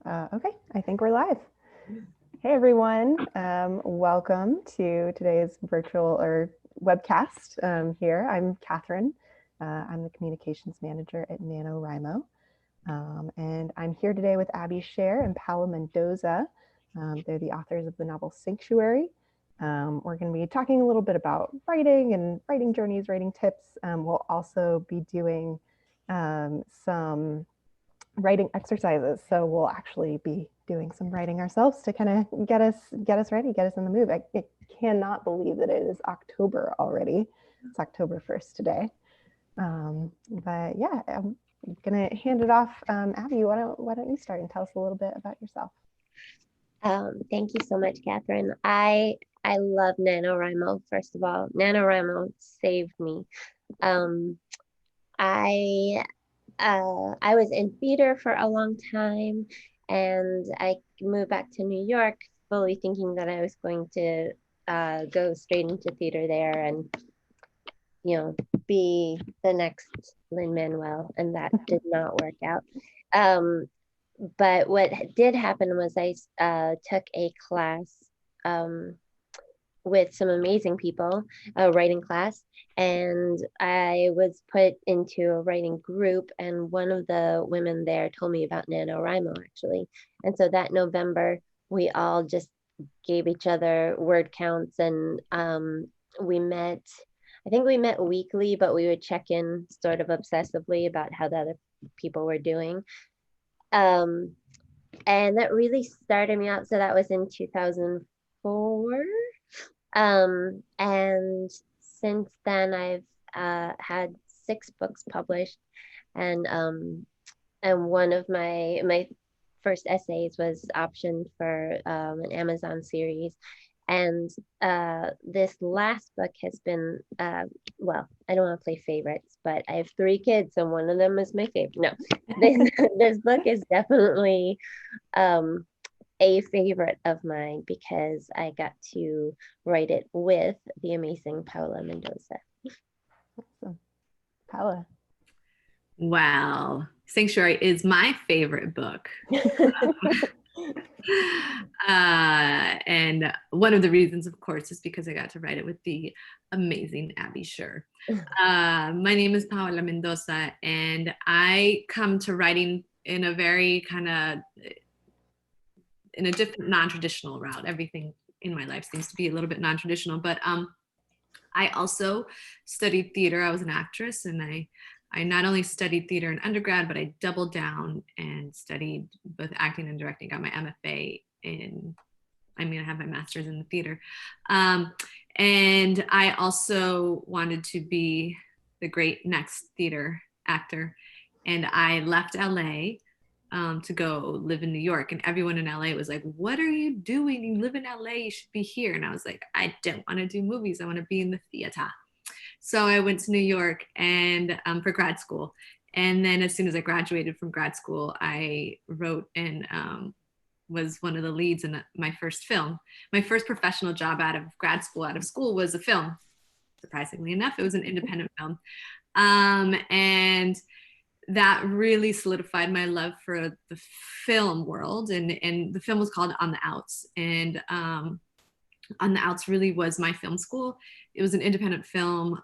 Okay, I think we're live. Hey everyone, welcome to today's virtual or webcast here. I'm Catherine. I'm the communications manager at Nanowrimo. And I'm here today with Sher and Paola Mendoza. They're the authors of the novel Sanctuary. We're going to be talking a little bit about writing and writing journeys, writing tips. We'll also be doing some writing exercises. So we'll actually be doing some writing ourselves to kind of get us ready, get us in the mood. I cannot believe that it is October already. It's October 1st today. But yeah, I'm gonna hand it off. Abby, why don't you start and tell us a little bit about yourself? Thank you so much, Catherine. I love NaNowrimo, first of all. NaNowrimo saved me. I was in theater for a long time, and I moved back to New York fully thinking that I was going to go straight into theater there and, be the next Lin-Manuel, and that did not work out. But what did happen was I took a class with some amazing people, a writing class, and I was put into a writing group, and one of the women there told me about NaNowrimo, actually. And so that November, we all just gave each other word counts, and we met, I think we met weekly, but we would check in sort of obsessively about how the other people were doing. And that really started me out. So that was in 2004. And since then I've had 6 books published, and one of my first essays was optioned for an Amazon series. And this last book has been, well, I don't want to play favorites, but I have 3 kids, and one of them is my favorite. No, this book is definitely a favorite of mine because I got to write it with the amazing Paola Mendoza. Awesome. Paola. Wow. Sanctuary is my favorite book. And one of the reasons, of course, is because I got to write it with the amazing Sher. My name is Paola Mendoza, and I come to writing in a very in a different non-traditional route. Everything in my life seems to be a little bit non-traditional, but I also studied theater. I was an actress, and I not only studied theater in undergrad, but I doubled down and studied both acting and directing. Got my MFA I have my master's in the theater. And I also wanted to be the great next theater actor. And I left LA to go live in New York. And everyone in LA was like, what are you doing? You live in LA, you should be here. And I was like, I don't want to do movies. I want to be in the theater. So I went to New York and for grad school. And then as soon as I graduated from grad school, I wrote and was one of the leads in my first film. My first professional job out of grad school, out of school, was a film. Surprisingly enough, it was an independent film. And that really solidified my love for the film world. And the film was called On the Outs. And On the Outs really was my film school. It was an independent film,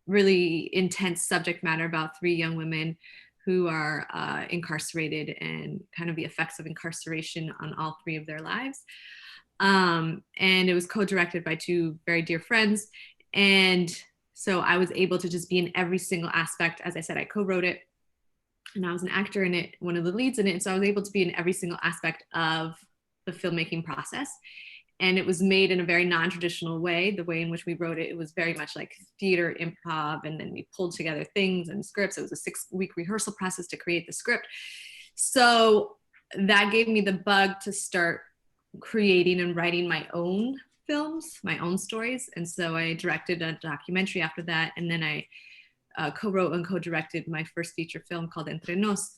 really intense subject matter about 3 young women who are incarcerated and kind of the effects of incarceration on all 3 of their lives. And it was co-directed by 2 very dear friends. And so I was able to just be in every single aspect. As I said, I co-wrote it, and I was an actor in it, one of the leads in it. And so I was able to be in every single aspect of the filmmaking process. And it was made in a very non-traditional way. The way in which we wrote it, it was very much like theater improv. And then we pulled together things and scripts. It was a 6-week rehearsal process to create the script. So that gave me the bug to start creating and writing my own films, my own stories. And so I directed a documentary after that. And then I co-wrote and co-directed my first feature film called Entre Nos,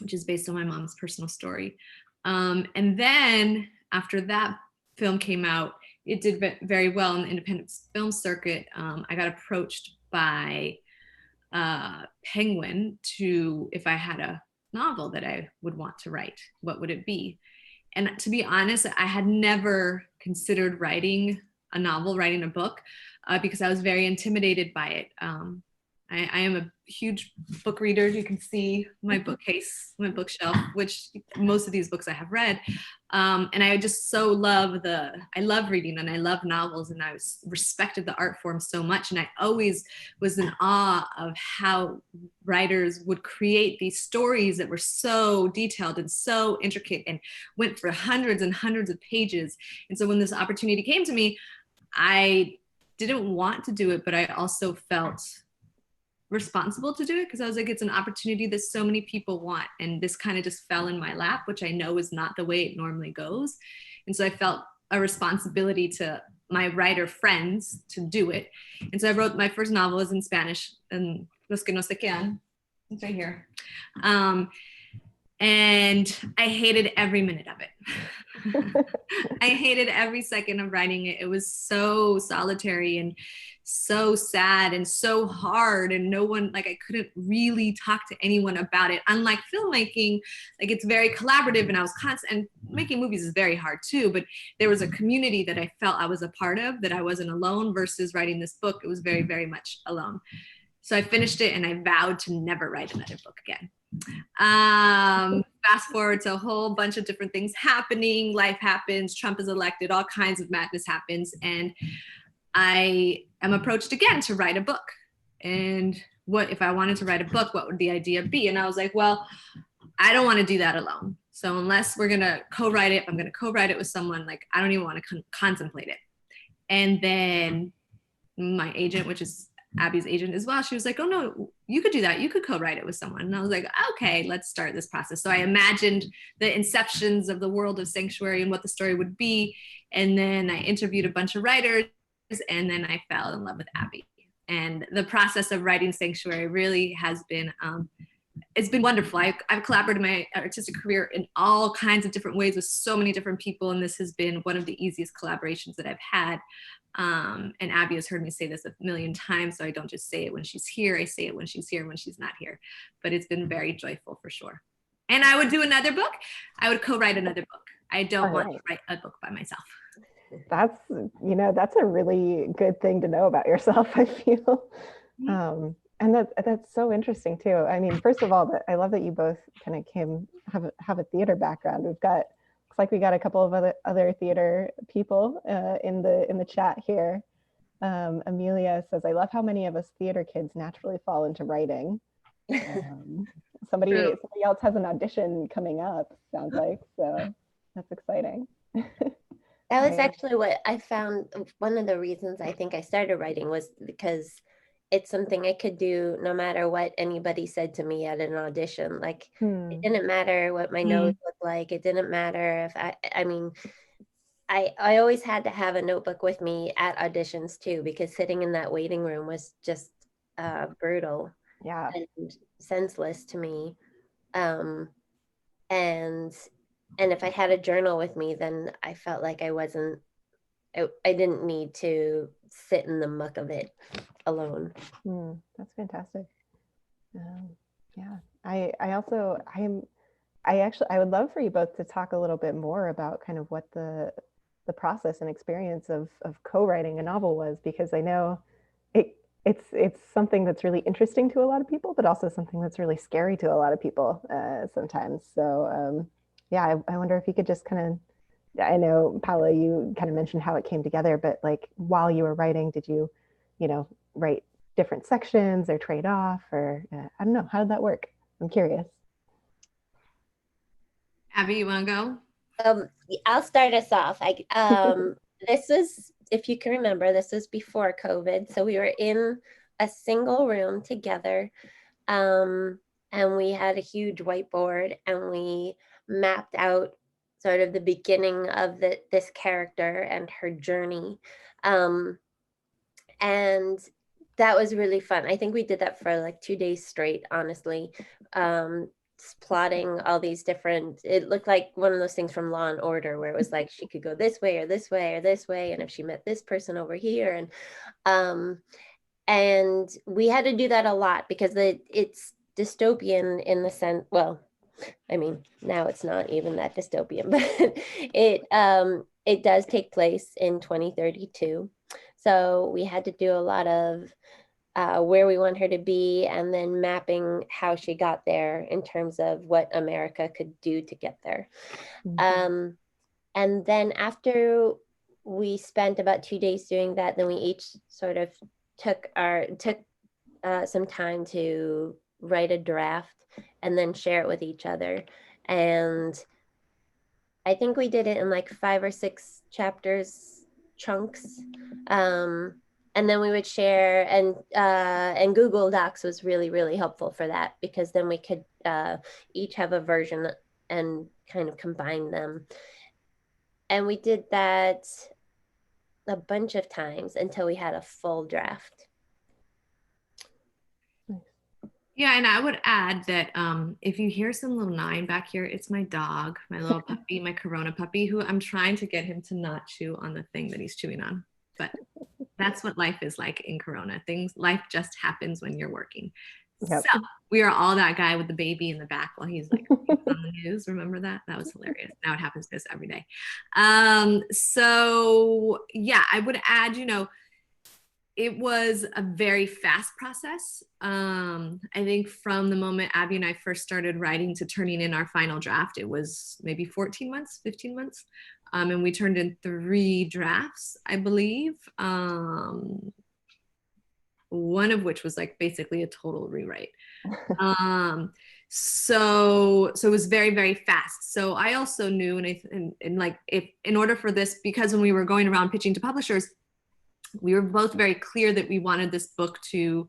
which is based on my mom's personal story. And then after that film came out, it did very well in the independent film circuit. I got approached by Penguin if I had a novel that I would want to write? What would it be? And to be honest, I had never considered writing a novel, writing a book, because I was very intimidated by it. I am a huge book reader. You can see my bookcase, my bookshelf, which most of these books I have read. And I just so I love reading and I love novels, and I respected the art form so much. And I always was in awe of how writers would create these stories that were so detailed and so intricate and went for hundreds and hundreds of pages. And so when this opportunity came to me, I didn't want to do it, but I also felt responsible to do it, because I was like, it's an opportunity that so many people want, and this kind of just fell in my lap, which I know is not the way it normally goes. And so I felt a responsibility to my writer friends to do it. And so I wrote, my first novel is in Spanish, and Los que no se quedan, it's right here. And I hated every minute of it. I hated every second of writing it. It was so solitary and so sad and so hard, and no one, like, I couldn't really talk to anyone about it. Unlike filmmaking, like, it's very collaborative, and I was constant, and making movies is very hard too, but there was a community that I felt I was a part of, that I wasn't alone, versus writing this book, it was very, very much alone. So I finished it, and I vowed to never write another book again. Fast forward to a whole bunch of different things happening. Life happens, Trump is elected, all kinds of madness happens, and I am approached again to write a book. And what if I wanted to write a book, what would the idea be? And I was like, well, I don't want to do that alone. So unless we're gonna co-write it, I'm gonna co-write it with someone. Like, I don't even want to contemplate it. And then my agent, which is Abby's agent as well, she was like, oh no, you could do that, you could co-write it with someone. And I was like, okay, let's start this process. So I imagined the inceptions of the world of Sanctuary and what the story would be, and then I interviewed a bunch of writers, and then I fell in love with Abby. And the process of writing Sanctuary really has been it's been wonderful. I've collaborated my artistic career in all kinds of different ways with so many different people, and this has been one of the easiest collaborations that I've had. And Abby has heard me say this a million times, so I don't just say it when she's here. I say it when she's here and when she's not here. But it's been very joyful for sure. And I would do another book. I would co-write another book. I don't want to write a book by myself. That's, that's a really good thing to know about yourself, I feel. And that's so interesting too. I mean, first of all, I love that you both kind of have a theater background. Looks like we got a couple of other theater people in the chat here. Amelia says, I love how many of us theater kids naturally fall into writing. Somebody else has an audition coming up, sounds like, so that's exciting. That was actually what I found. One of the reasons I think I started writing was because it's something I could do no matter what anybody said to me at an audition. Like, it didn't matter what my nose looked like. It didn't matter if I always had to have a notebook with me at auditions too, because sitting in that waiting room was just brutal, and senseless to me. And if I had a journal with me, then I felt like I didn't need to sit in the muck of it alone. That's fantastic. I would love for you both to talk a little bit more about kind of what the process and experience of co-writing a novel was, because I know it's something that's really interesting to a lot of people, but also something that's really scary to a lot of people sometimes. So I wonder if you could just kind of, I know, Paola, you kind of mentioned how it came together, but like, while you were writing, did you write different sections or trade off, or I don't know, how did that work? I'm curious. Abby, you want to go? I'll start us off. This was, if you can remember, this was before COVID. So we were in a single room together, and we had a huge whiteboard, and we mapped out sort of the beginning of this character and her journey. And that was really fun. I think we did that for like 2 days straight, honestly. Plotting all these different, it looked like one of those things from Law and Order, where it was like she could go this way or this way or this way, and if she met this person over here, and we had to do that a lot because it's dystopian in the sense, well, I mean, now it's not even that dystopian, but it does take place in 2032. So we had to do a lot of where we want her to be, and then mapping how she got there in terms of what America could do to get there. And then after we spent about 2 days doing that, then we each sort of took some time to write a draft and then share it with each other. And I think we did it in like 5 or 6 chapters chunks. And then we would share, and Google Docs was really, really helpful for that, because then we could each have a version and kind of combine them. And we did that a bunch of times until we had a full draft. Yeah, and I would add that if you hear some little nine back here, it's my dog, my little puppy, my Corona puppy, who I'm trying to get him to not chew on the thing that he's chewing on. But that's what life is like in Corona. Life just happens when you're working. Yep. So we are all that guy with the baby in the back while he's like on the news. Remember that? That was hilarious. Now it happens to us every day. So yeah, I would add, it was a very fast process. I think from the moment Abby and I first started writing to turning in our final draft, it was maybe 14 months, 15 months. And we turned in 3 drafts, I believe. One of which was like basically a total rewrite. So it was very, very fast. So I also knew, and like, if in order for this, because when we were going around pitching to publishers, we were both very clear that we wanted this book to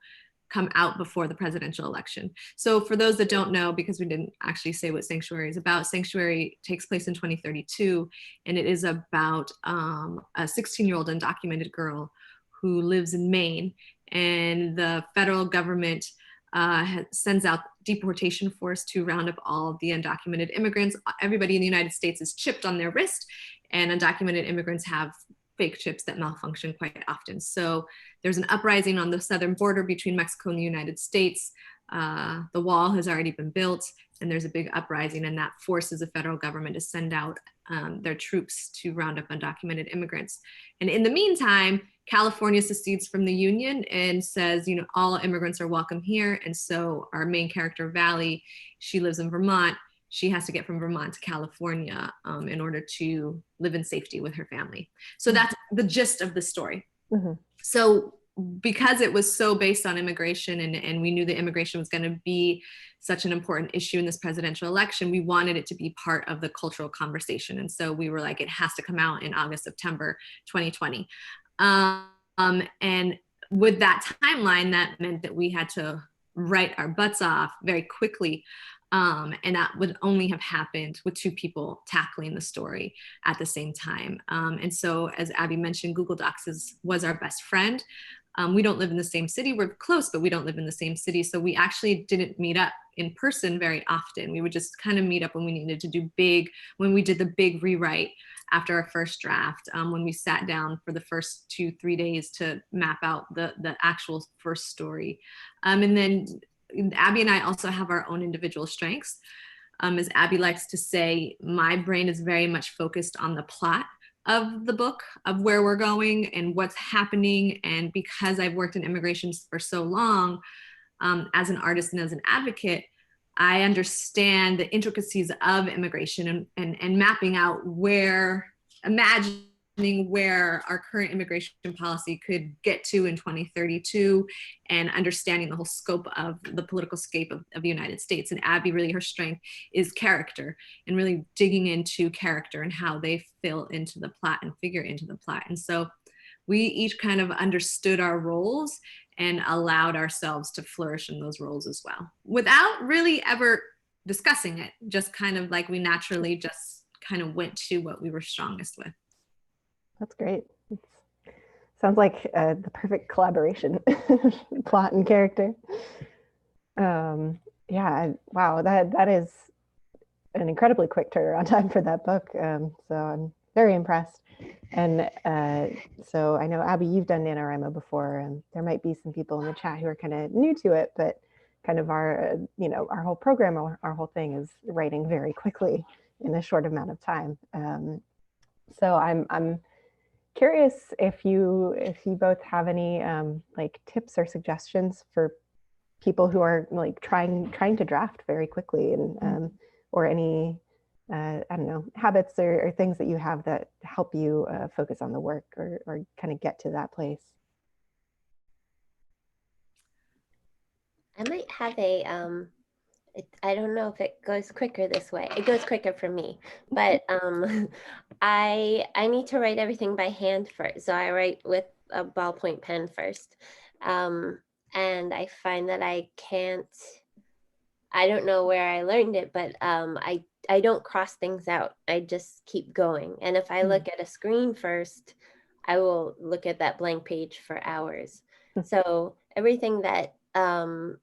come out before the presidential election. So for those that don't know, because we didn't actually say what Sanctuary is about, Sanctuary takes place in 2032, and it is about a 16-year-old undocumented girl who lives in Maine, and the federal government sends out deportation force to round up all of the undocumented immigrants. Everybody in the United States is chipped on their wrist, and undocumented immigrants have fake chips that malfunction quite often. So there's an uprising on the southern border between Mexico and the United States. The wall has already been built, and there's a big uprising, and that forces the federal government to send out their troops to round up undocumented immigrants. And in the meantime, California secedes from the Union and says, all immigrants are welcome here. And so our main character, Valley, she lives in Vermont. She has to get from Vermont to California in order to live in safety with her family. So that's the gist of the story. Mm-hmm. So because it was so based on immigration, and we knew that immigration was going to be such an important issue in this presidential election, we wanted it to be part of the cultural conversation. And so we were like, it has to come out in August, September 2020. And with that timeline, that meant that we had to write our butts off very quickly. And that would only have happened with 2 people tackling the story at the same time. And so, as Abby mentioned, Google Docs was our best friend. We don't live in the same city. We're close, but we don't live in the same city. So we actually didn't meet up in person very often. We would just kind of meet up when we needed to when we did the big rewrite after our first draft, when we sat down for the first 2-3 days to map out the actual first story. And then Abby and I also have our own individual strengths. As Abby likes to say, my brain is very much focused on the plot of the book, of where we're going and what's happening. And because I've worked in immigration for so long, as an artist and as an advocate, I understand the intricacies of immigration and mapping out imagining where our current immigration policy could get to in 2032, and understanding the whole scope of the political scope of the United States. And Abby, really her strength is character, and really digging into character and how they fill into the plot and figure into the plot. And so we each kind of understood our roles and allowed ourselves to flourish in those roles as well, without really ever discussing it. Just kind of like we naturally just kind of went to what we were strongest with. That's great. Sounds like the perfect collaboration, plot and character. Yeah, wow, that is an incredibly quick turnaround time for that book. So I'm very impressed. And so I know, Abby, you've done NaNowrimo before, and there might be some people in the chat who are kind of new to it, but kind of our, our whole program, our whole thing is writing very quickly in a short amount of time. So I'm curious if you both have any like tips or suggestions for people who are like trying to draft very quickly, and or any I don't know, habits or things that you have that help you focus on the work, or kind of get to that place. I might have a I don't know if it goes quicker this way. It goes quicker for me, but I need to write everything by hand first. So I write with a ballpoint pen first, and I find that I can't. I don't know where I learned it, but I don't cross things out. I just keep going. And if I look at a screen first, I will look at that blank page for hours. So everything that Paola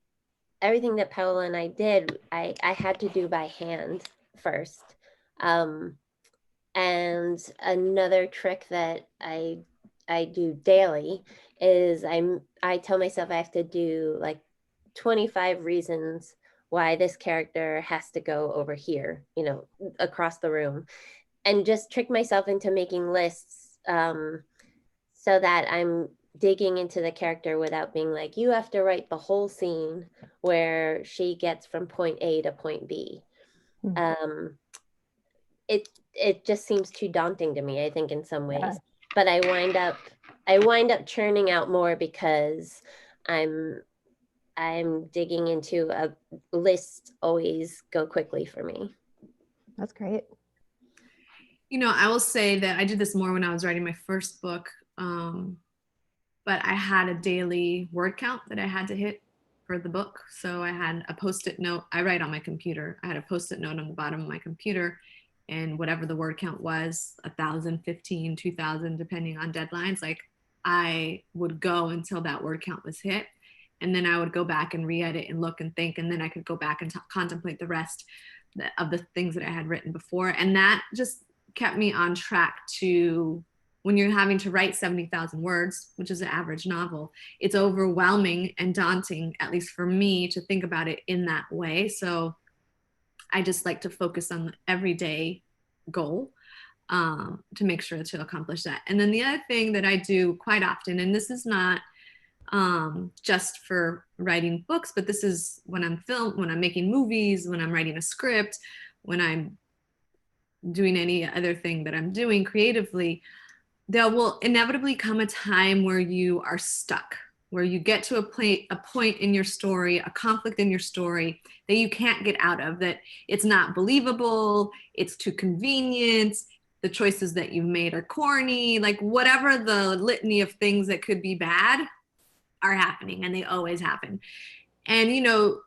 and I did, I had to do by hand first. And another trick that I do daily is I tell myself I have to do like 25 reasons why this character has to go over here, across the room, and just trick myself into making lists, so that I'm digging into the character without being like, you have to write the whole scene where she gets from point A to point B. It just seems too daunting to me, I think, in some ways. But I wind up churning out more because I'm digging into a list. Always go quickly for me. That's great. I will say that I did this more when I was writing my first book, but I had a daily word count that I had to hit for the book. So I had a Post-it note. I write on my computer. I had a Post-it note on the bottom of my computer, and whatever the word count was, 1,000, 15, 2,000, depending on deadlines, like I would go until that word count was hit. And then I would go back and re-edit and look and think, and then I could go back and contemplate the rest of the things that I had written before. And that just kept me on track to, when you're having to write 70,000 words, which is an average novel, it's overwhelming and daunting, at least for me, to think about it in that way. So I just like to focus on the everyday goal, to make sure to accomplish that. And then the other thing that I do quite often, and this is not just for writing books, but this is when I'm making movies, when I'm writing a script, when I'm doing any other thing that I'm doing creatively, there will inevitably come a time where you are stuck, where you get to a point in your story, a conflict in your story that you can't get out of, that it's not believable, it's too convenient, the choices that you've made are corny, like whatever the litany of things that could be bad are happening, and they always happen. And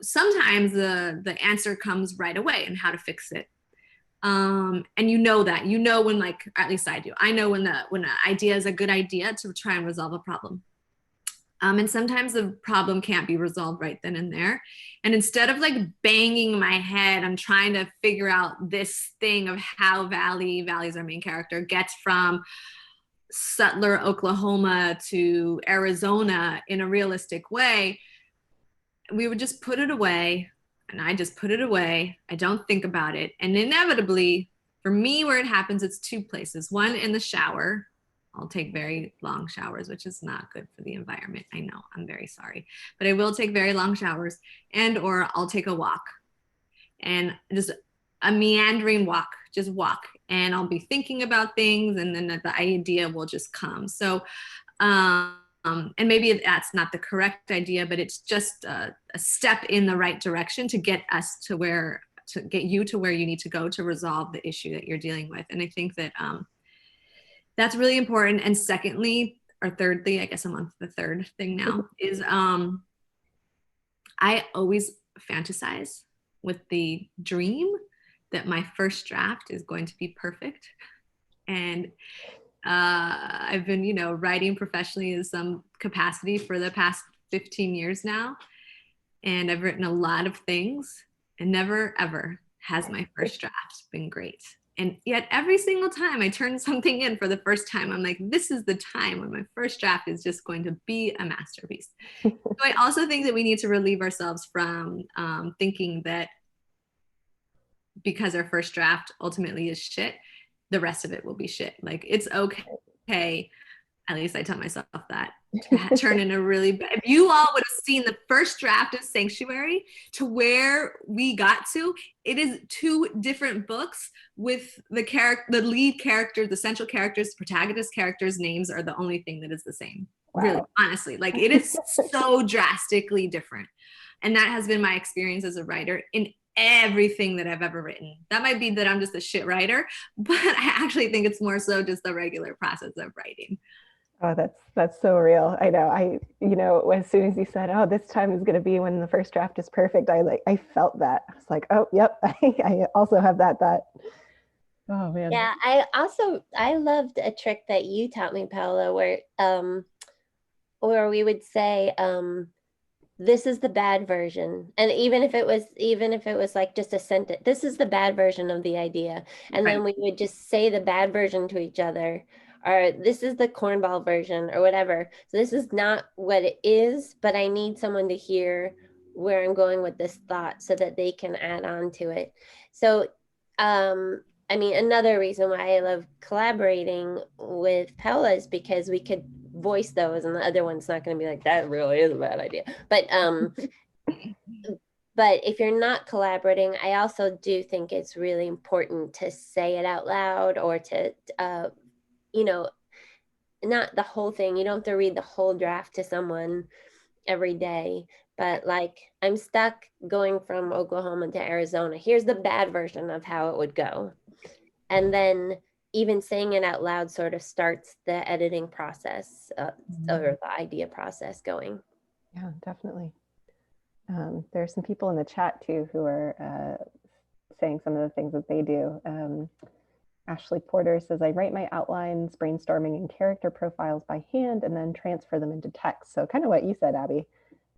sometimes the answer comes right away and how to fix it. And that when, like, at least I do, I know when an idea is a good idea to try and resolve a problem. And sometimes the problem can't be resolved right then and there. And instead of like banging my head, I'm trying to figure out this thing of how Valley's our main character, gets from Sutler, Oklahoma to Arizona in a realistic way. We would just put it away, and I just put it away. I don't think about it. And inevitably, for me, where it happens, it's two places. One, in the shower. I'll take very long showers, which is not good for the environment. I know, I'm very sorry. But I will take very long showers, or I'll take a walk. And just a meandering walk, just walk. And I'll be thinking about things, and then the idea will just come. So, and maybe that's not the correct idea, but it's just a step in the right direction to get us to get you to where you need to go to resolve the issue that you're dealing with. And I think that that's really important. And secondly, or thirdly, I guess I'm on the third thing now, is I always fantasize with the dream that my first draft is going to be perfect. And I've been, writing professionally in some capacity for the past 15 years now. And I've written a lot of things, and never, ever has my first draft been great. And yet every single time I turn something in for the first time, I'm like, this is the time when my first draft is just going to be a masterpiece. So I also think that we need to relieve ourselves from thinking that because our first draft ultimately is shit, the rest of it will be shit. Like, it's okay, at least I tell myself that, to turn in a really bad. If you all would have seen the first draft of Sanctuary to where we got to, it is two different books with the lead character, the central characters, protagonist characters' names are the only thing that is the same. Wow. Really, honestly, like, it is so drastically different. And that has been my experience as a writer in everything that I've ever written. That might be that I'm just a shit writer, but I actually think it's more so just the regular process of writing. Oh, that's so real. I know. As soon as you said, "Oh, this time is going to be when the first draft is perfect," I felt that. I was like, "Oh, yep." I also have that. Oh man. Yeah, I loved a trick that you taught me, Paola, where we would say, this is the bad version. And even if it was like just a sentence, this is the bad version of the idea. And then we would just say the bad version to each other, or this is the cornball version or whatever. So this is not what it is, but I need someone to hear where I'm going with this thought so that they can add on to it. So, I mean, another reason why I love collaborating with Paola is because we could voice those, and the other one's not going to be like, that really is a bad idea. But but if you're not collaborating, I also do think it's really important to say it out loud, or to not the whole thing. You don't have to read the whole draft to someone every day, but like, I'm stuck going from Oklahoma to Arizona. Here's the bad version of how it would go. And then even saying it out loud sort of starts the editing process or the idea process going. Yeah, definitely. There's some people in the chat too who are saying some of the things that they do. Ashley Porter says, I write my outlines, brainstorming, and character profiles by hand and then transfer them into text. So kind of what you said, Abby.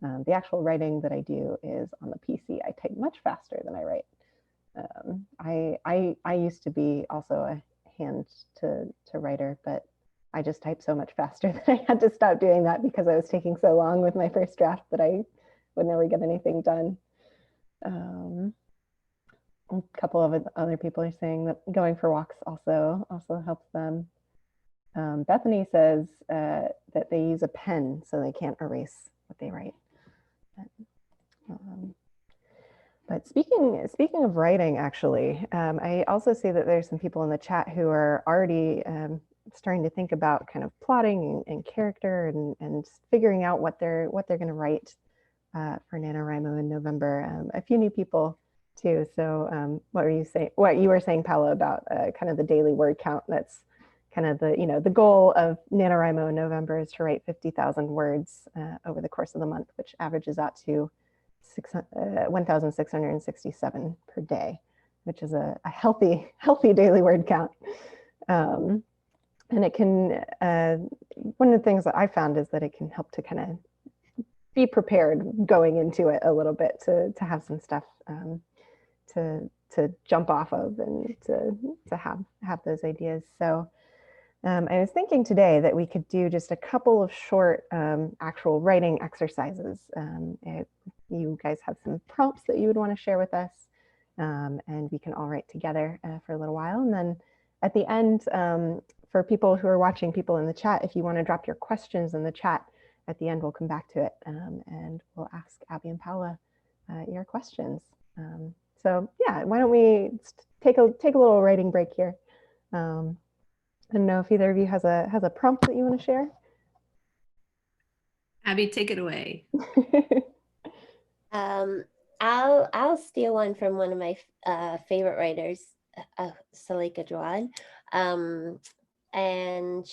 The actual writing that I do is on the PC. I type much faster than I write. I used to be also a hand to writer, but I just type so much faster that I had to stop doing that because I was taking so long with my first draft that I would never get anything done. A couple of other people are saying that going for walks also helps them. Bethany says that they use a pen so they can't erase what they write. But speaking of writing, actually, I also see that there's some people in the chat who are already starting to think about kind of plotting and character and figuring out what they're going to write for NaNowrimo in November. A few new people too. So what you were saying, Paola, about kind of the daily word count. That's kind of the goal of NaNowrimo in November is to write 50,000 words over the course of the month, which averages out to 1,667 per day, which is a healthy daily word count. And it can, one of the things that I found is that it can help to kind of be prepared going into it a little bit, to have some stuff to jump off of and to have those ideas. So I was thinking today that we could do just a couple of short actual writing exercises. You guys have some prompts that you would want to share with us, and we can all write together for a little while. And then at the end, for people who are watching, people in the chat, if you want to drop your questions in the chat, at the end we'll come back to it and we'll ask Abby and Paola your questions. So yeah, why don't we take a little writing break here. I don't know if either of you has a prompt that you want to share. Abby, take it away. I'll steal one from one of my favorite writers, Salika Jawad. And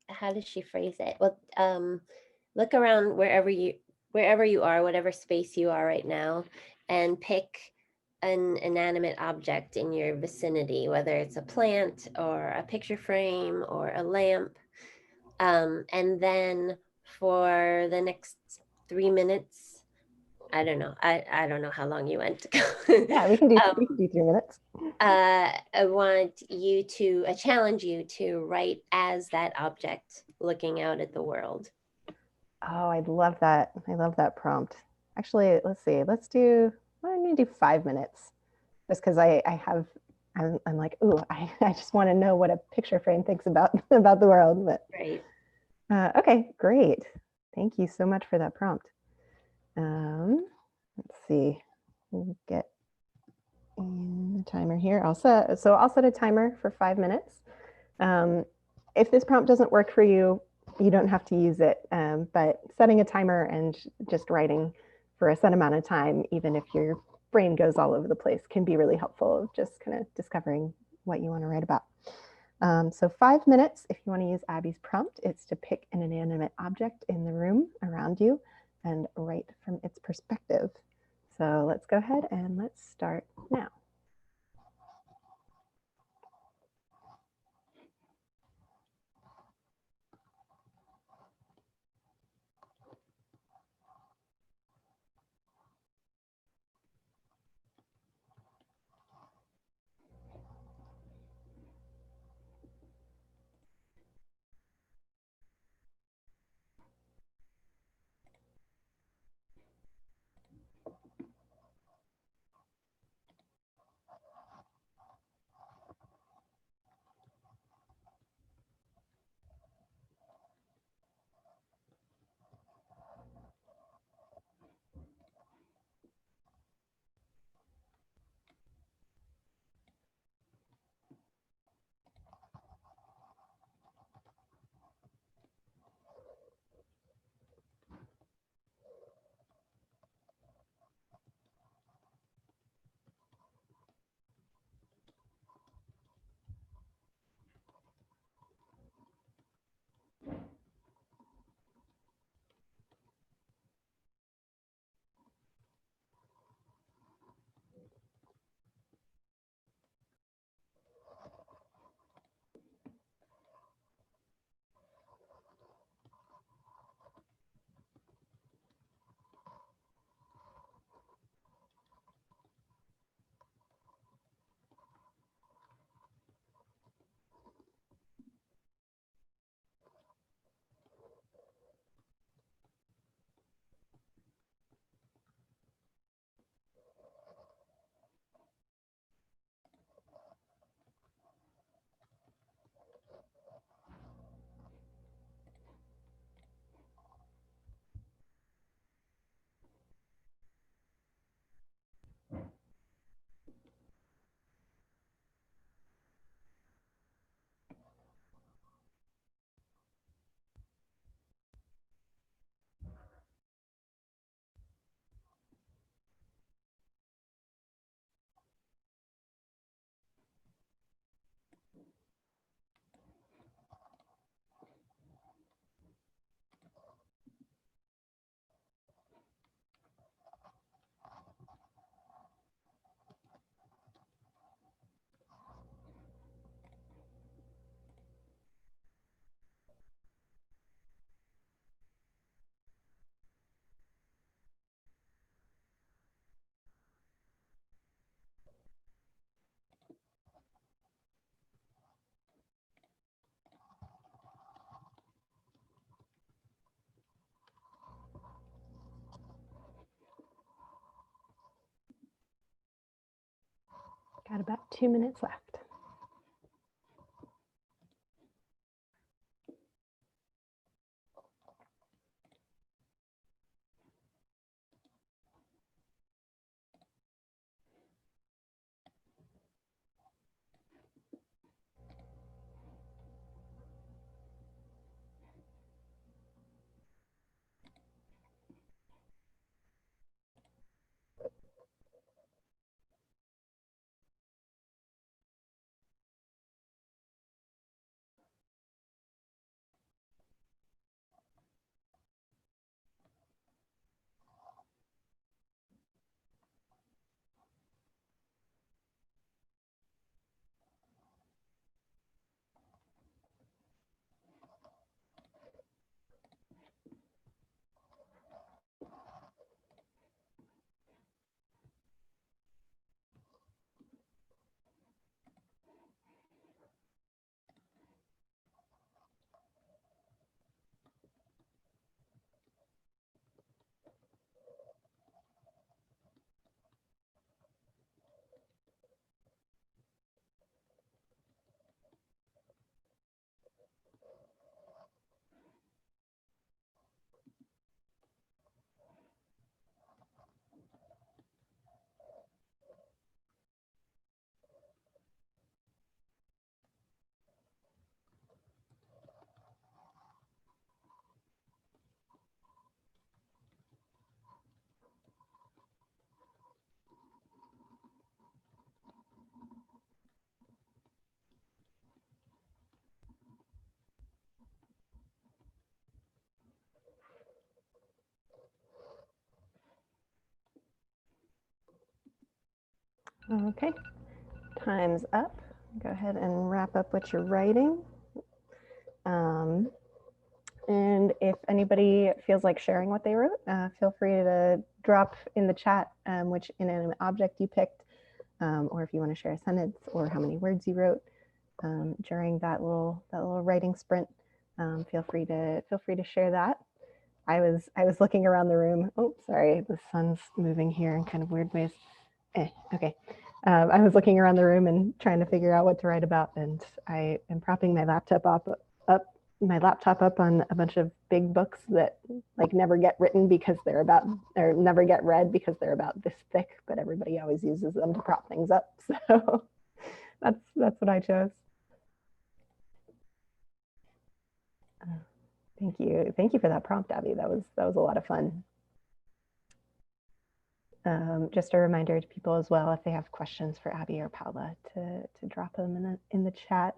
how does she phrase it? Well, look around wherever you are, whatever space you are right now, and pick an inanimate object in your vicinity, whether it's a plant or a picture frame or a lamp. And then for the next 3 minutes, I don't know. I don't know how long you went. Yeah, we can do 3 minutes. I want you to challenge you to write as that object looking out at the world. Oh, I love that. I love that prompt. Actually, let's see. I'm going to do 5 minutes just because I'm like, ooh, I just want to know what a picture frame thinks about about the world. But Right. Okay, great. Thank you so much for that prompt. Let's see. We'll get in the timer here. I'll set a timer for 5 minutes. If this prompt doesn't work for you, you don't have to use it. But setting a timer and just writing for a set amount of time, even if your brain goes all over the place, can be really helpful of just kind of discovering what you want to write about. So 5 minutes, if you want to use Abby's prompt, it's to pick an inanimate object in the room around you and write from its perspective. So let's go ahead and let's start now. Got about 2 minutes left. Okay, time's up. Go ahead and wrap up what you're writing. And if anybody feels like sharing what they wrote, feel free to drop in the chat which inanimate object you picked, or if you want to share a sentence or how many words you wrote during that little writing sprint. Feel free to share that. I was looking around the room. Oh, sorry, the sun's moving here in kind of weird ways. Okay. I was looking around the room and trying to figure out what to write about, and I am propping my laptop up on a bunch of big books that like never get written because they're about, or never get read because they're about this thick, but everybody always uses them to prop things up. So that's what I chose. Thank you for that prompt, Abby. That was a lot of fun. Just a reminder to people as well, if they have questions for Abby or Paola, to drop them in the chat.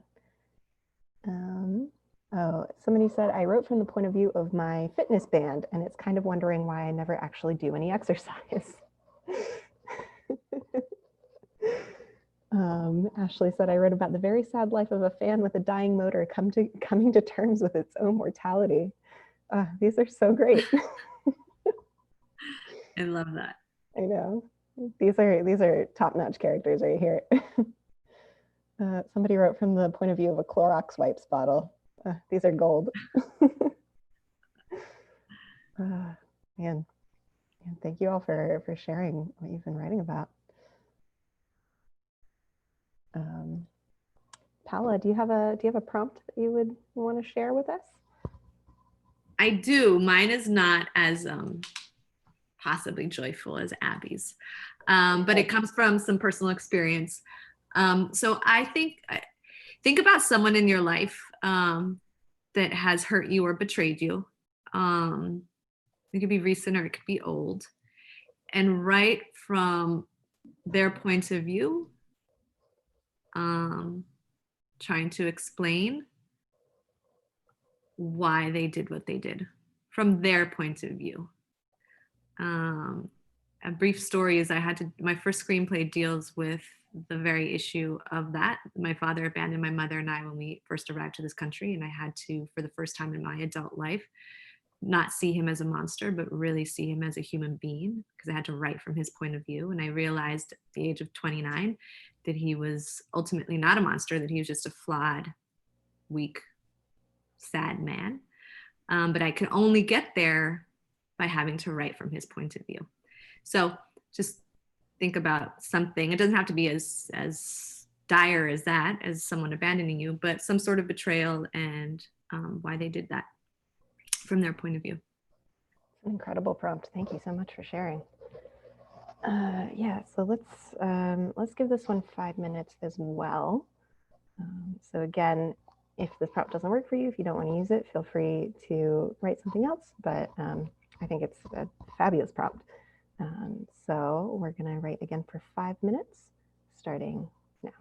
Oh, somebody said, I wrote from the point of view of my fitness band, and it's kind of wondering why I never actually do any exercise. Ashley said, I wrote about the very sad life of a fan with a dying motor coming to terms with its own mortality. These are so great. I love that. I know. These are top-notch characters right here. Somebody wrote from the point of view of a Clorox wipes bottle. These are gold. Man, thank you all for sharing what you've been writing about. Paola, do you have a prompt that you would want to share with us? I do. Mine is not as possibly joyful as Abby's, but it comes from some personal experience. So I think about someone in your life that has hurt you or betrayed you. It could be recent or it could be old. And write from their point of view, trying to explain why they did what they did from their point of view. A brief story is my first screenplay deals with the very issue of that. My father abandoned my mother and I when we first arrived to this country, and I had to, for the first time in my adult life, not see him as a monster, but really see him as a human being, because I had to write from his point of view. And I realized at the age of 29 that he was ultimately not a monster, that he was just a flawed, weak, sad man. But I could only get there by having to write from his point of view. So just think about something. It doesn't have to be as dire as that, as someone abandoning you, but some sort of betrayal and why they did that from their point of view. An incredible prompt. Thank you so much for sharing. Yeah, so let's give this one 5 minutes as well. So again, if this prompt doesn't work for you, if you don't want to use it, feel free to write something else, but I think it's a fabulous prompt. So we're going to write again for 5 minutes, starting now.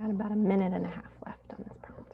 Got about a minute and a half left on this prompt.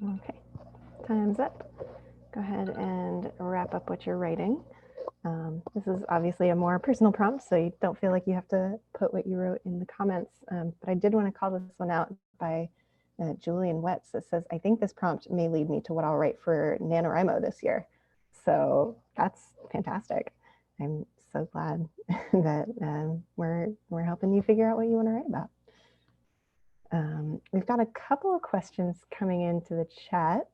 Okay, time's up. Go ahead and wrap up what you're writing. This is obviously a more personal prompt, so you don't feel like you have to put what you wrote in the comments. But I did want to call this one out by Julian Wetz that says, I think this prompt may lead me to what I'll write for NaNowrimo this year. So that's fantastic. I'm so glad that we're helping you figure out what you want to write about. We've got a couple of questions coming into the chat.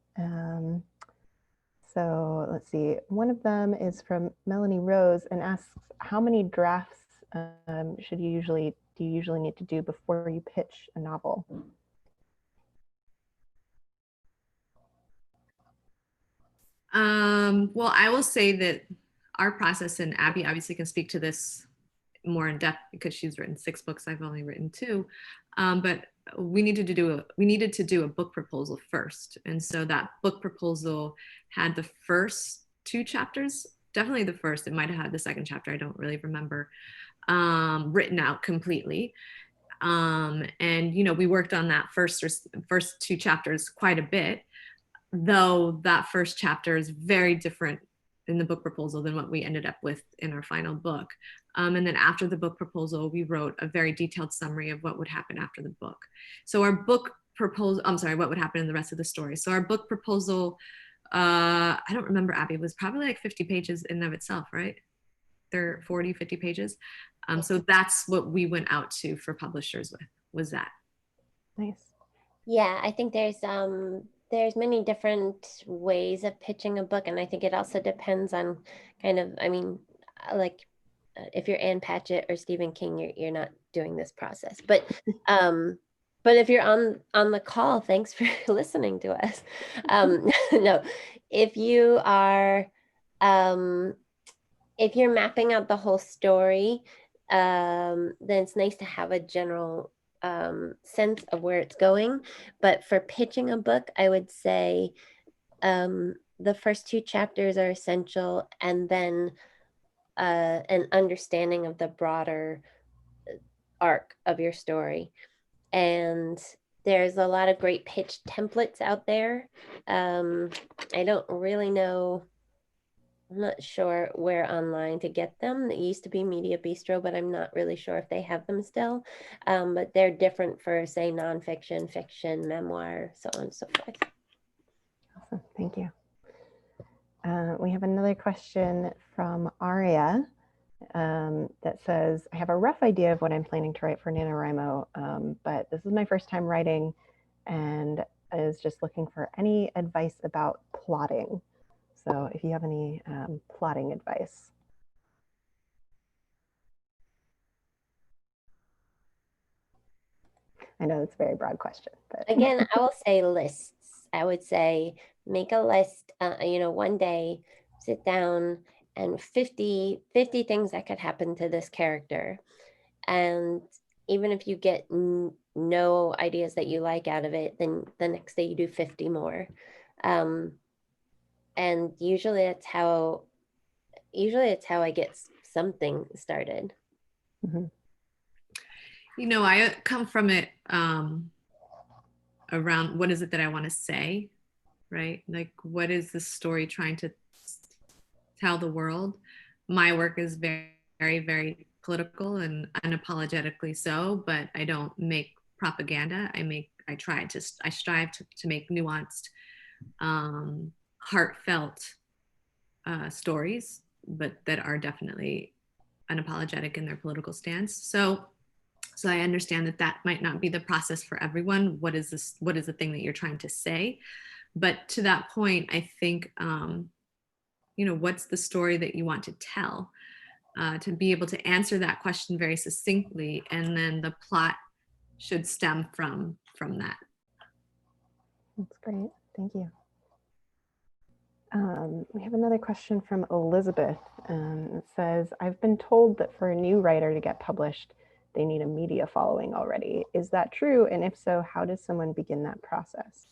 So let's see. One of them is from Melanie Rose and asks, how many drafts do you usually need to do before you pitch a novel? Well, I will say that our process, and Abby obviously can speak to this more in depth because she's written 6 books. I've only written 2, but we needed to do a book proposal first, and so that book proposal had the first 2 chapters, definitely the first. It might have had the second chapter, I don't really remember, written out completely. And we worked on that first 2 chapters quite a bit, though that first chapter is very different in the book proposal than what we ended up with in our final book. And then after the book proposal, we wrote a very detailed summary of what would happen after the book. So our book proposal, what would happen in the rest of the story. So our book proposal, I don't remember, Abby, it was probably like 50 pages in and of itself, right? They're 40, 50 pages. So that's what we went out to for publishers with, was that. Nice. Yeah, I think there's many different ways of pitching a book, and I think it also depends on kind of, I mean, like if you're Ann Patchett or Stephen King, you're not doing this process. But if you're on the call, thanks for listening to us. No, if you are if you're mapping out the whole story, then it's nice to have a general sense of where it's going. But for pitching a book, I would say the first 2 chapters are essential, and then an understanding of the broader arc of your story. And there's a lot of great pitch templates out there. I don't really know, I'm not sure where online to get them. It used to be Media Bistro, but I'm not really sure if they have them still. But they're different for, say, nonfiction, fiction, memoir, so on and so forth. Awesome, thank you. We have another question from Aria that says, I have a rough idea of what I'm planning to write for NaNowrimo, but this is my first time writing and is just looking for any advice about plotting. So if you have any plotting advice. I know it's a very broad question, but again, I will say lists. I would say make a list, one day, sit down and 50 things that could happen to this character. And even if you get no ideas that you like out of it, then the next day you do 50 more. And usually it's how I get something started. Mm-hmm. You know, I come from it around what is it that I want to say, right? Like, what is the story trying to tell the world? My work is very, very, very political and unapologetically so, but I don't make propaganda. I strive to make nuanced, heartfelt stories, but that are definitely unapologetic in their political stance. So I understand that might not be the process for everyone. What is the thing that you're trying to say? But to that point, I think, what's the story that you want to tell? To be able to answer that question very succinctly, and then the plot should stem from that. That's great. Thank you. We have another question from Elizabeth. It says, I've been told that for a new writer to get published, they need a media following already. Is that true? And if so, how does someone begin that process?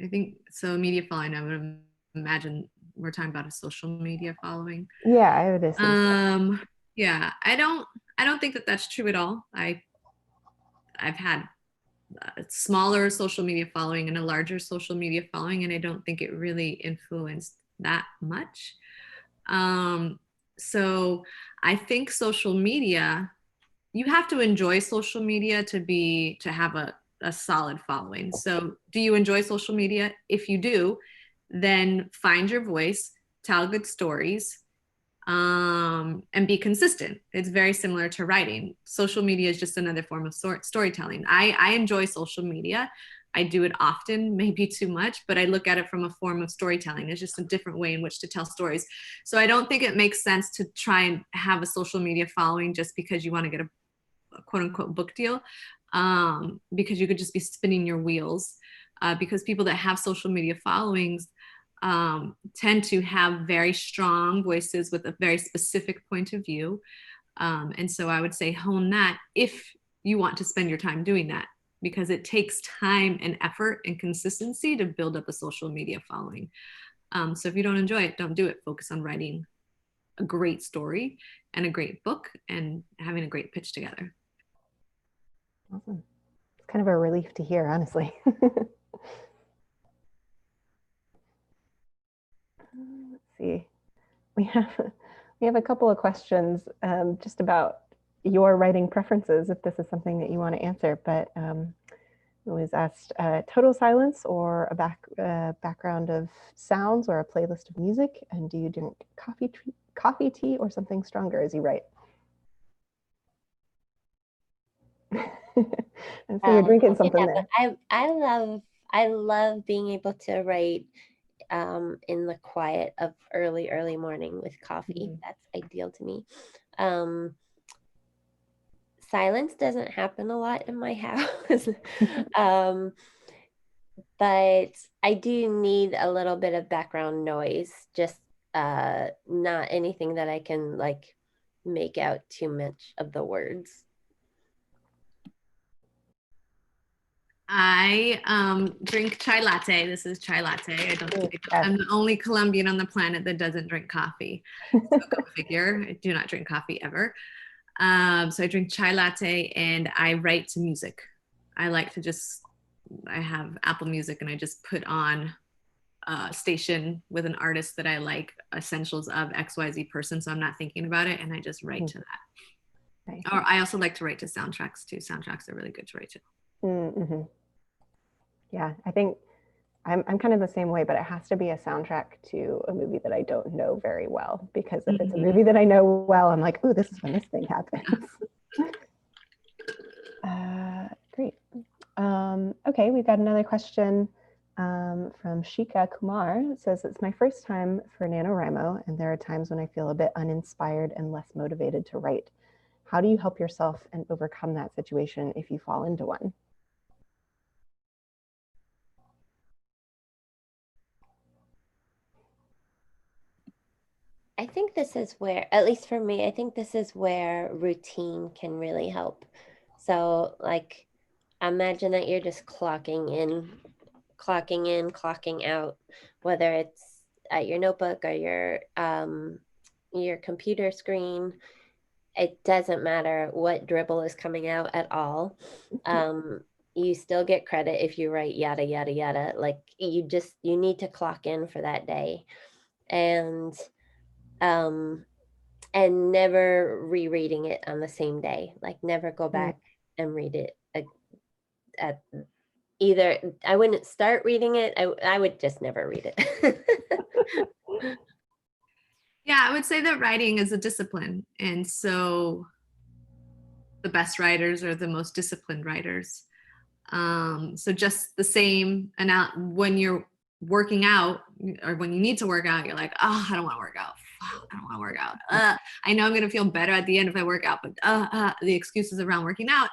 I think so. Media following, I would imagine we're talking about a social media following. Yeah, I would assume. Yeah, I don't think that that's true at all. I've had a smaller social media following and a larger social media following, and I don't think it really influenced that much. So I think social media, you have to enjoy social media to have a solid following. So do you enjoy social media? If you do, then find your voice, tell good stories, and be consistent. It's very similar to writing. Social media is just another form of storytelling. I enjoy social media. I do it often, maybe too much, but I look at it from a form of storytelling. It's just a different way in which to tell stories. So I don't think it makes sense to try and have a social media following just because you want to get a quote unquote book deal, because you could just be spinning your wheels, because people that have social media followings tend to have very strong voices with a very specific point of view. And so I would say hone that if you want to spend your time doing that, because it takes time and effort and consistency to build up a social media following. So if you don't enjoy it, don't do it. Focus on writing a great story and a great book and having a great pitch together. Awesome. It's kind of a relief to hear, honestly. Let's see. We have a couple of questions just about your writing preferences, if this is something that you want to answer. But it was asked, total silence or a background of sounds or a playlist of music? And do you drink coffee, tea, or something stronger as you write? And so you're drinking something there. I love being able to write in the quiet of early morning with coffee. Mm-hmm. That's ideal to me. Silence doesn't happen a lot in my house. But I do need a little bit of background noise, just not anything that I can like make out too much of the words. I drink chai latte. This is chai latte. I'm the only Colombian on the planet that doesn't drink coffee. So go figure. I do not drink coffee ever. So I drink chai latte and I write to music. I like to I have Apple Music and I just put on a station with an artist that I like, essentials of XYZ person. So I'm not thinking about it and I just write to that. Nice. Or I also like to write to soundtracks too. Soundtracks are really good to write to. Mm-hmm. Yeah, I think I'm kind of the same way, but it has to be a soundtrack to a movie that I don't know very well, because if it's a movie that I know well, I'm like, ooh, this is when this thing happens. Great. Okay, we've got another question from Shika Kumar. It says, it's my first time for NaNowrimo, and there are times when I feel a bit uninspired and less motivated to write. How do you help yourself and overcome that situation if you fall into one? I think this is where, at least for me, I think this is where routine can really help. So like, imagine that you're just clocking out, whether it's at your notebook or your computer screen. It doesn't matter what dribble is coming out at all. You still get credit if you write yada yada yada. Like you need to clock in for that day, and um never rereading it on the same day. Like never go back and read it at either. I wouldn't start reading it. I would just never read it. Yeah, I would say that writing is a discipline. And so the best writers are the most disciplined writers. So just the same, and when you're working out or when you need to work out, you're like, oh, I don't want to work out. I don't want to work out. I know I'm going to feel better at the end if I work out, but the excuses around working out.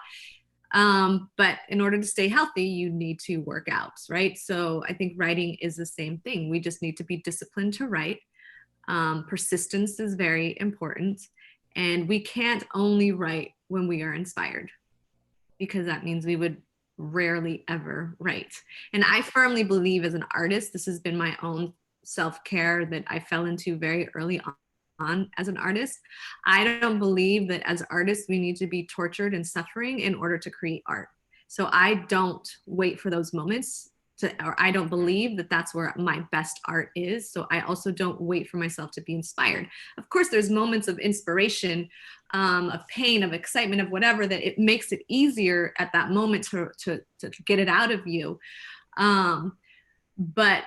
But in order to stay healthy, you need to work out, right? So I think writing is the same thing. We just need to be disciplined to write. Persistence is very important. And we can't only write when we are inspired, because that means we would rarely ever write. And I firmly believe as an artist, this has been my own self-care that I fell into very early on as an artist. I don't believe that as artists, we need to be tortured and suffering in order to create art. So I don't wait for those moments or I don't believe that that's where my best art is. So I also don't wait for myself to be inspired. Of course, there's moments of inspiration, of pain, of excitement, of whatever, that it makes it easier at that moment to get it out of you. But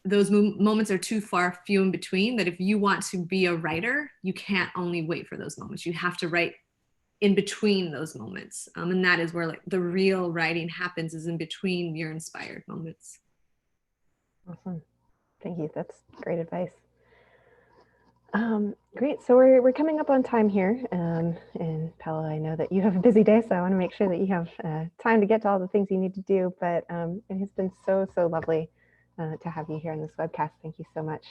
those moments are too few in between, that if you want to be a writer, you can't only wait for those moments. You have to write in between those moments. And that is where like the real writing happens, is in between your inspired moments. Awesome. Thank you. That's great advice. Great. So we're coming up on time here. And Paola, I know that you have a busy day, so I want to make sure that you have time to get to all the things you need to do. But it has been so lovely to have you here on this webcast. Thank you so much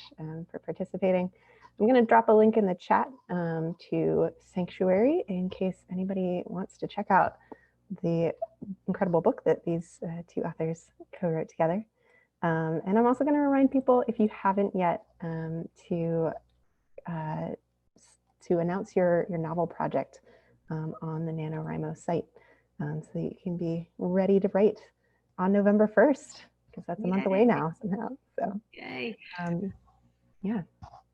for participating. I'm going to drop a link in the chat to Sanctuary in case anybody wants to check out the incredible book that these two authors co-wrote together. And I'm also going to remind people, if you haven't yet, to announce your novel project on the Nanowrimo site, so that you can be ready to write on November 1st, because that's a month away now somehow. So, yay. Yeah.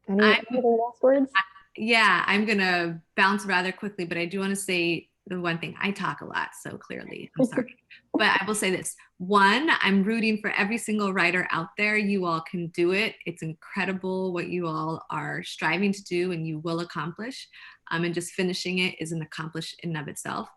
Any other last words? Yeah, I'm going to bounce rather quickly, but I do want to say the one thing. I talk a lot, so clearly, I'm sorry. But I will say this. One, I'm rooting for every single writer out there. You all can do it. It's incredible what you all are striving to do, and you will accomplish. And just finishing it is an accomplishment in and of itself.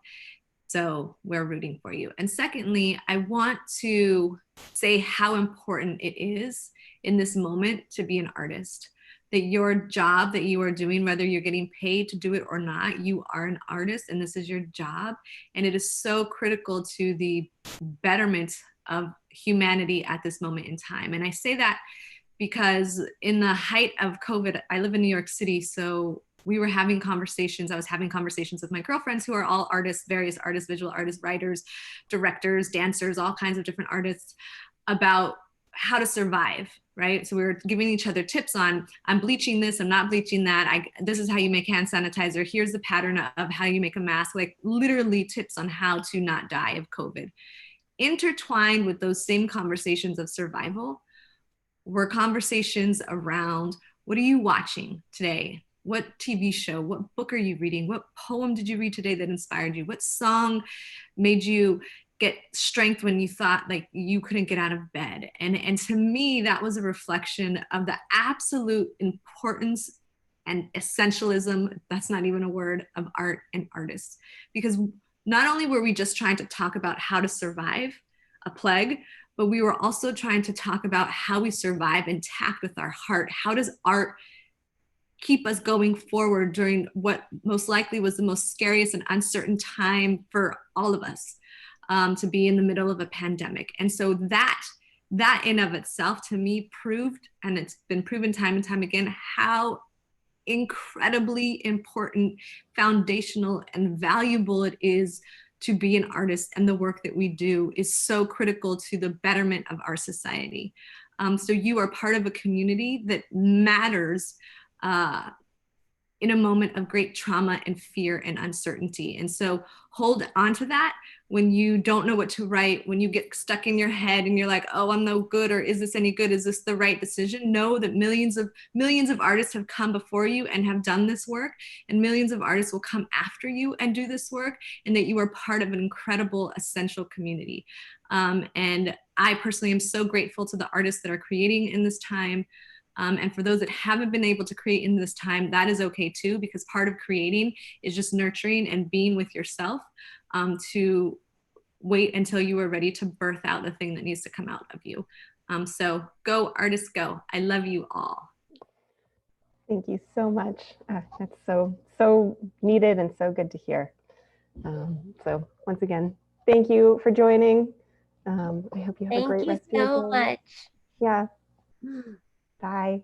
So we're rooting for you. And secondly, I want to say how important it is in this moment to be an artist. That your job that you are doing, whether you're getting paid to do it or not, you are an artist and this is your job. And it is so critical to the betterment of humanity at this moment in time. And I say that because in the height of COVID, I live in New York City, so we were having conversations. I was having conversations with my girlfriends who are all artists, various artists, visual artists, writers, directors, dancers, all kinds of different artists, about how to survive, right? So we were giving each other tips on, I'm bleaching this, I'm not bleaching that. This is how you make hand sanitizer. Here's the pattern of how you make a mask, like literally tips on how to not die of COVID. Intertwined with those same conversations of survival were conversations around, what are you watching today? What TV show, what book are you reading? What poem did you read today that inspired you? What song made you get strength when you thought like you couldn't get out of bed? And to me, that was a reflection of the absolute importance and essentialism, that's not even a word, of art and artists. Because not only were we just trying to talk about how to survive a plague, but we were also trying to talk about how we survive intact with our heart. How does art keep us going forward during what most likely was the most scariest and uncertain time for all of us, to be in the middle of a pandemic? And so that in of itself, to me, proved, and it's been proven time and time again, how incredibly important, foundational, and valuable it is to be an artist, and the work that we do is so critical to the betterment of our society. So you are part of a community that matters in a moment of great trauma and fear and uncertainty. And so hold on to that when you don't know what to write, when you get stuck in your head and you're like, oh, I'm no good, or is this any good? Is this the right decision? Know that millions of artists have come before you and have done this work, and millions of artists will come after you and do this work, and that you are part of an incredible, essential community. And I personally am so grateful to the artists that are creating in this time. And for those that haven't been able to create in this time, that is okay too, because part of creating is just nurturing and being with yourself, to wait until you are ready to birth out the thing that needs to come out of you. So go, artists, go. I love you all. Thank you so much. That's so needed and so good to hear. So once again, thank you for joining. I hope you have a great rest of your day. Thank you so much. Yeah. Bye.